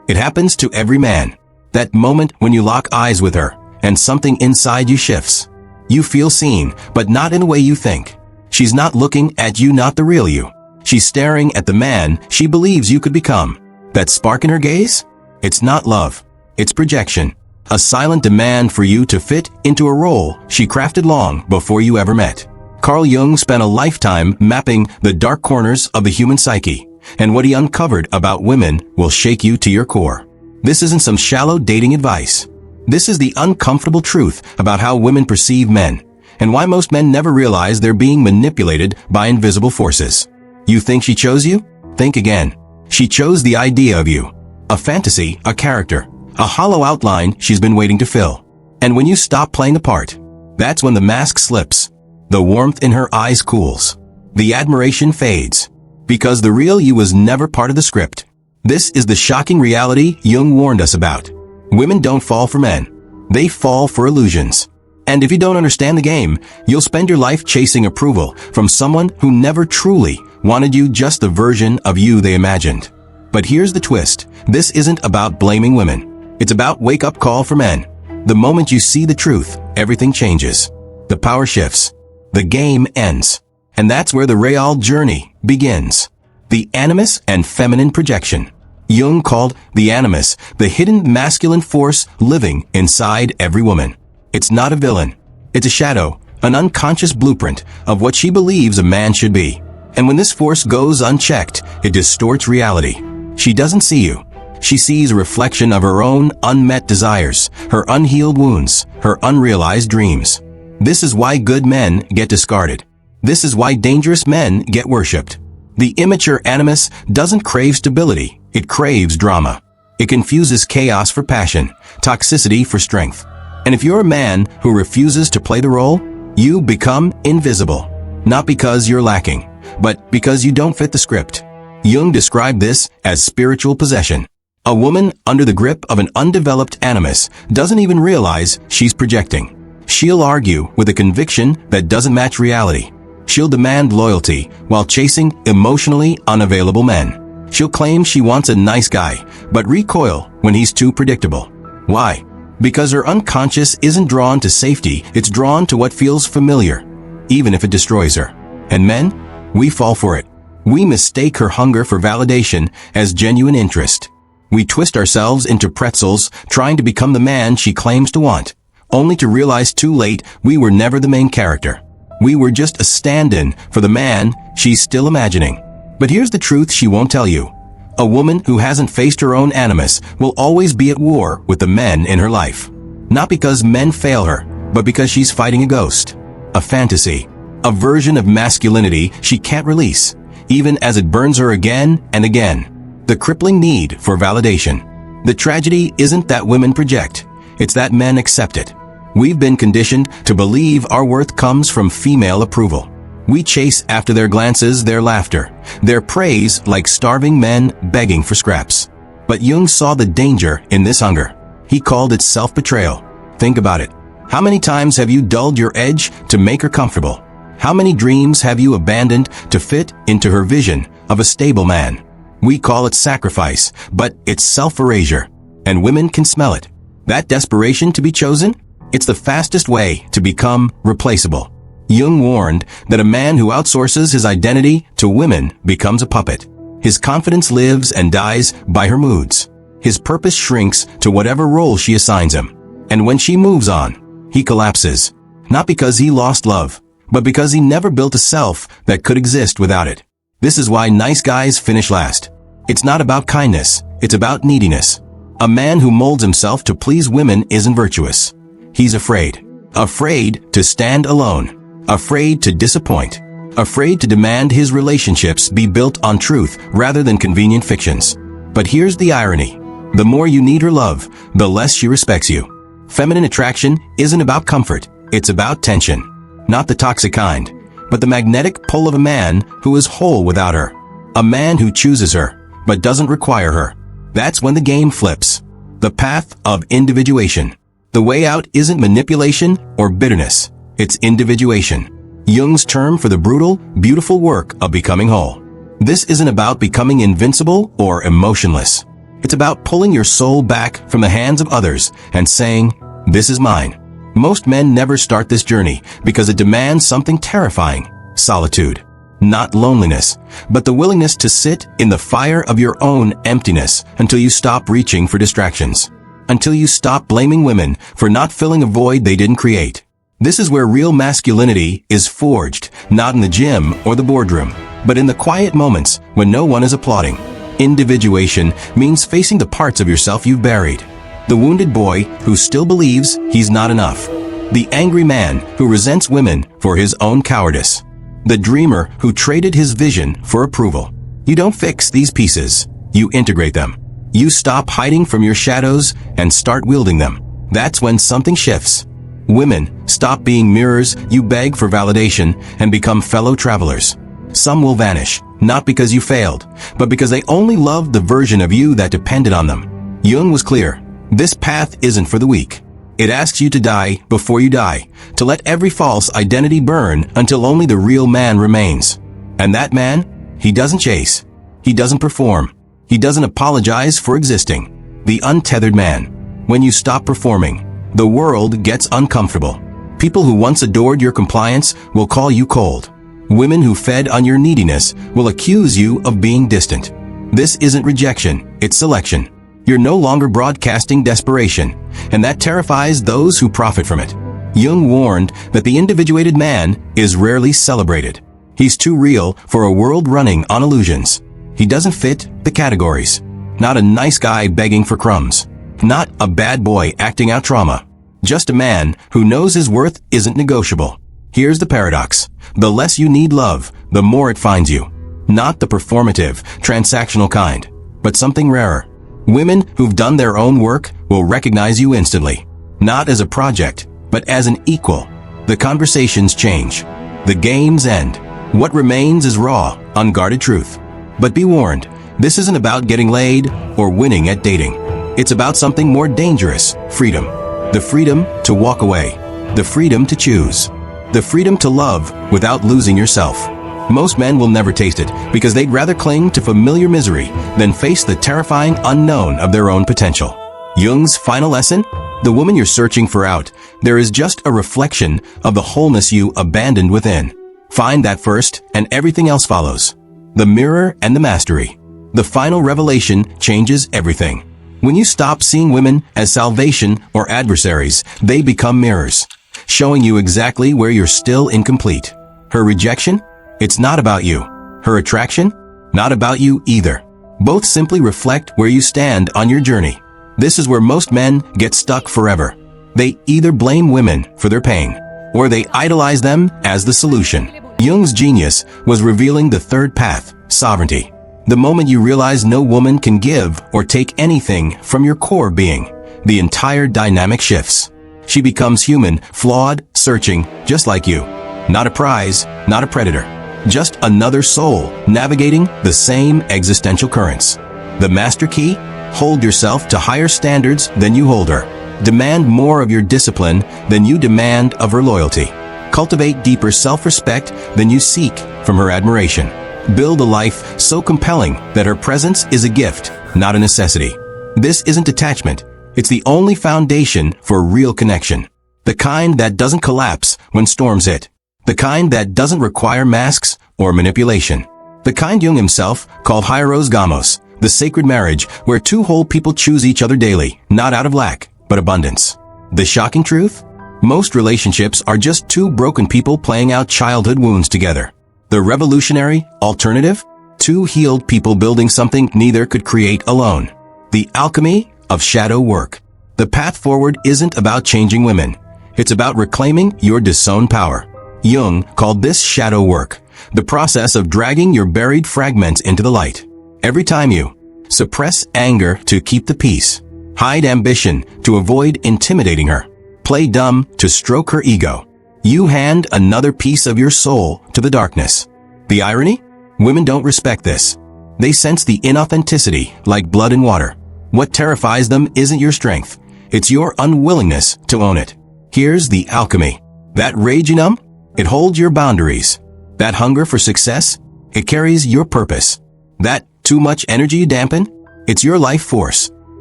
It happens to every man. That moment when you lock eyes with her, and something inside you shifts. You feel seen, but not in the way you think. She's not looking at you, not the real you. She's staring at the man she believes you could become. That spark in her gaze? It's not love. It's projection. A silent demand for you to fit into a role she crafted long before you ever met. Carl Jung spent a lifetime mapping the dark corners of the human psyche, and what he uncovered about women will shake you to your core. This isn't some shallow dating advice. This is the uncomfortable truth about how women perceive men, and why most men never realize they're being manipulated by invisible forces. You think she chose you? Think again. She chose the idea of you. A fantasy, a character, a hollow outline she's been waiting to fill. And when you stop playing a part, that's when the mask slips. The warmth in her eyes cools. The admiration fades. Because the real you was never part of the script. This is the shocking reality Jung warned us about. Women don't fall for men. They fall for illusions. And if you don't understand the game, you'll spend your life chasing approval from someone who never truly wanted you, just the version of you they imagined. But here's the twist. This isn't about blaming women. It's about wake-up call for men. The moment you see the truth, everything changes. The power shifts. The game ends. And that's where the real journey begins. The animus and feminine projection. Jung called the animus the hidden masculine force living inside every woman. It's not a villain. It's a shadow, an unconscious blueprint of what she believes a man should be. And when this force goes unchecked, it distorts reality. She doesn't see you. She sees a reflection of her own unmet desires, her unhealed wounds, her unrealized dreams. This is why good men get discarded. This is why dangerous men get worshipped. The immature animus doesn't crave stability. It craves drama. It confuses chaos for passion, toxicity for strength. And if you're a man who refuses to play the role, you become invisible. Not because you're lacking, but because you don't fit the script. Jung described this as spiritual possession. A woman under the grip of an undeveloped animus doesn't even realize she's projecting. She'll argue with a conviction that doesn't match reality. She'll demand loyalty while chasing emotionally unavailable men. She'll claim she wants a nice guy, but recoil when he's too predictable. Why? Because her unconscious isn't drawn to safety, it's drawn to what feels familiar, even if it destroys her. And men, we fall for it. We mistake her hunger for validation as genuine interest. We twist ourselves into pretzels, trying to become the man she claims to want, only to realize too late we were never the main character. We were just a stand-in for the man she's still imagining. But here's the truth she won't tell you. A woman who hasn't faced her own animus will always be at war with the men in her life. Not because men fail her, but because she's fighting a ghost. A fantasy. A version of masculinity she can't release, even as it burns her again and again. The crippling need for validation. The tragedy isn't that women project. It's that men accept it. We've been conditioned to believe our worth comes from female approval. We chase after their glances, their laughter, their praise like starving men begging for scraps. But Jung saw the danger in this hunger. He called it self-betrayal. Think about it. How many times have you dulled your edge to make her comfortable? How many dreams have you abandoned to fit into her vision of a stable man? We call it sacrifice, but it's self-erasure. And women can smell it. That desperation to be chosen? It's the fastest way to become replaceable. Jung warned that a man who outsources his identity to women becomes a puppet. His confidence lives and dies by her moods. His purpose shrinks to whatever role she assigns him. And when she moves on, he collapses. Not because he lost love, but because he never built a self that could exist without it. This is why nice guys finish last. It's not about kindness, it's about neediness. A man who molds himself to please women isn't virtuous. He's afraid. Afraid to stand alone. Afraid to disappoint. Afraid to demand his relationships be built on truth rather than convenient fictions. But here's the irony. The more you need her love, the less she respects you. Feminine attraction isn't about comfort, it's about tension. Not the toxic kind, but the magnetic pull of a man who is whole without her. A man who chooses her, but doesn't require her. That's when the game flips. The path of individuation. The way out isn't manipulation or bitterness. It's individuation. Jung's term for the brutal, beautiful work of becoming whole. This isn't about becoming invincible or emotionless. It's about pulling your soul back from the hands of others and saying, "This is mine." Most men never start this journey because it demands something terrifying: solitude. Not loneliness, but the willingness to sit in the fire of your own emptiness until you stop reaching for distractions. Until you stop blaming women for not filling a void they didn't create. This is where real masculinity is forged, not in the gym or the boardroom, but in the quiet moments when no one is applauding. Individuation means facing the parts of yourself you've buried. The wounded boy who still believes he's not enough. The angry man who resents women for his own cowardice. The dreamer who traded his vision for approval. You don't fix these pieces, you integrate them. You stop hiding from your shadows and start wielding them. That's when something shifts. Women stop being mirrors you beg for validation and become fellow travelers. Some will vanish, not because you failed, but because they only loved the version of you that depended on them. Jung was clear. This path isn't for the weak. It asks you to die before you die, to let every false identity burn until only the real man remains. And that man, he doesn't chase. He doesn't perform. He doesn't apologize for existing. The untethered man. When you stop performing, the world gets uncomfortable. People who once adored your compliance will call you cold. Women who fed on your neediness will accuse you of being distant. This isn't rejection, it's selection. You're no longer broadcasting desperation, and that terrifies those who profit from it. Jung warned that the individuated man is rarely celebrated. He's too real for a world running on illusions. He doesn't fit the categories. Not a nice guy begging for crumbs. Not a bad boy acting out trauma. Just a man who knows his worth isn't negotiable. Here's the paradox. The less you need love, the more it finds you. Not the performative, transactional kind, but something rarer. Women who've done their own work will recognize you instantly. Not as a project, but as an equal. The conversations change. The games end. What remains is raw, unguarded truth. But be warned, this isn't about getting laid or winning at dating. It's about something more dangerous: freedom. The freedom to walk away. The freedom to choose. The freedom to love without losing yourself. Most men will never taste it because they'd rather cling to familiar misery than face the terrifying unknown of their own potential. Jung's final lesson? The woman you're searching for out there is just a reflection of the wholeness you abandoned within. Find that first, and everything else follows. The mirror and the mastery. The final revelation changes everything. When you stop seeing women as salvation or adversaries, they become mirrors, showing you exactly where you're still incomplete. Her rejection? It's not about you. Her attraction? Not about you either. Both simply reflect where you stand on your journey. This is where most men get stuck forever. They either blame women for their pain, or they idolize them as the solution. Jung's genius was revealing the third path: sovereignty. The moment you realize no woman can give or take anything from your core being, the entire dynamic shifts. She becomes human, flawed, searching, just like you. Not a prize, not a predator. Just another soul navigating the same existential currents. The master key? Hold yourself to higher standards than you hold her. Demand more of your discipline than you demand of her loyalty. Cultivate deeper self-respect than you seek from her admiration. Build a life so compelling that her presence is a gift, not a necessity. This isn't detachment. It's the only foundation for real connection. The kind that doesn't collapse when storms hit. The kind that doesn't require masks or manipulation. The kind Jung himself called hieros gamos, the sacred marriage where two whole people choose each other daily, not out of lack, but abundance. The shocking truth? Most relationships are just two broken people playing out childhood wounds together. The revolutionary alternative? Two healed people building something neither could create alone. The alchemy of shadow work. The path forward isn't about changing women. It's about reclaiming your disowned power. Jung called this shadow work, the process of dragging your buried fragments into the light. Every time you suppress anger to keep the peace, hide ambition to avoid intimidating her, play dumb to stroke her ego, you hand another piece of your soul to the darkness. The irony? Women don't respect this. They sense the inauthenticity like blood in water. What terrifies them isn't your strength. It's your unwillingness to own it. Here's the alchemy. That rage you numb? It holds your boundaries. That hunger for success? It carries your purpose. That too much energy you dampen? It's your life force.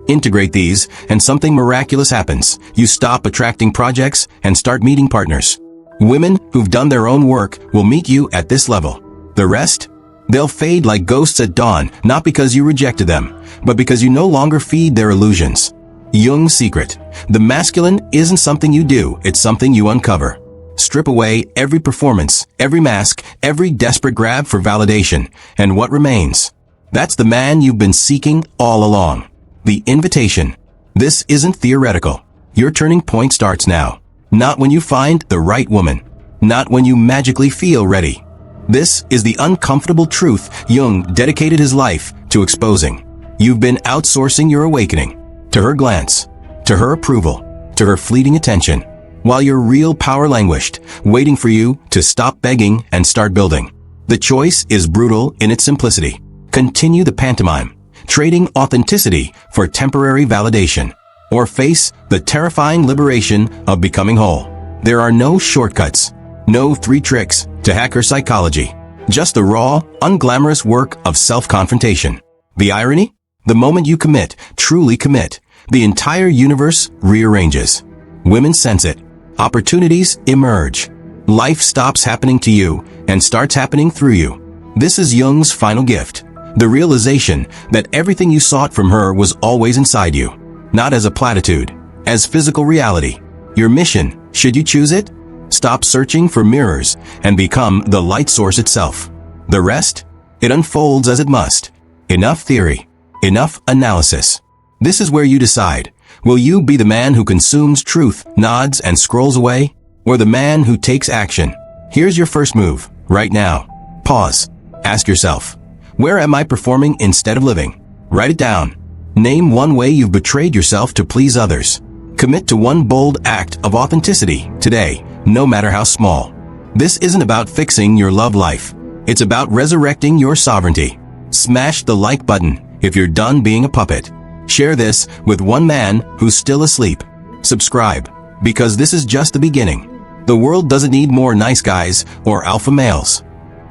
Integrate these, and something miraculous happens. You stop attracting projects and start meeting partners. Women who've done their own work will meet you at this level. The rest? They'll fade like ghosts at dawn, not because you rejected them, but because you no longer feed their illusions. Jung's secret. The masculine isn't something you do, it's something you uncover. Strip away every performance, every mask, every desperate grab for validation, and what remains? That's the man you've been seeking all along. The invitation. This isn't theoretical. Your turning point starts now. Not when you find the right woman. Not when you magically feel ready. This is the uncomfortable truth Jung dedicated his life to exposing. You've been outsourcing your awakening. To her glance. To her approval. To her fleeting attention. While your real power languished, waiting for you to stop begging and start building. The choice is brutal in its simplicity. Continue the pantomime. Trading authenticity for temporary validation, or face the terrifying liberation of becoming whole. There are no shortcuts, no 3 tricks to hack her psychology, just the raw, unglamorous work of self-confrontation. The irony? The moment you commit, truly commit, the entire universe rearranges. Women sense it. Opportunities emerge. Life stops happening to you and starts happening through you. This is Jung's final gift. The realization that everything you sought from her was always inside you, not as a platitude, as physical reality. Your mission, should you choose it? Stop searching for mirrors and become the light source itself. The rest? It unfolds as it must. Enough theory, enough analysis. This is where you decide. Will you be the man who consumes truth, nods and scrolls away? Or the man who takes action? Here's your first move, right now. Pause. Ask yourself. Where am I performing instead of living? Write it down. Name one way you've betrayed yourself to please others. Commit to one bold act of authenticity today, no matter how small. This isn't about fixing your love life. It's about resurrecting your sovereignty. Smash the like button if you're done being a puppet. Share this with one man who's still asleep. Subscribe, because this is just the beginning. The world doesn't need more nice guys or alpha males.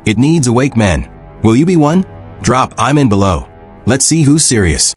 It needs awake men. Will you be one? Drop I'm in below. Let's see who's serious.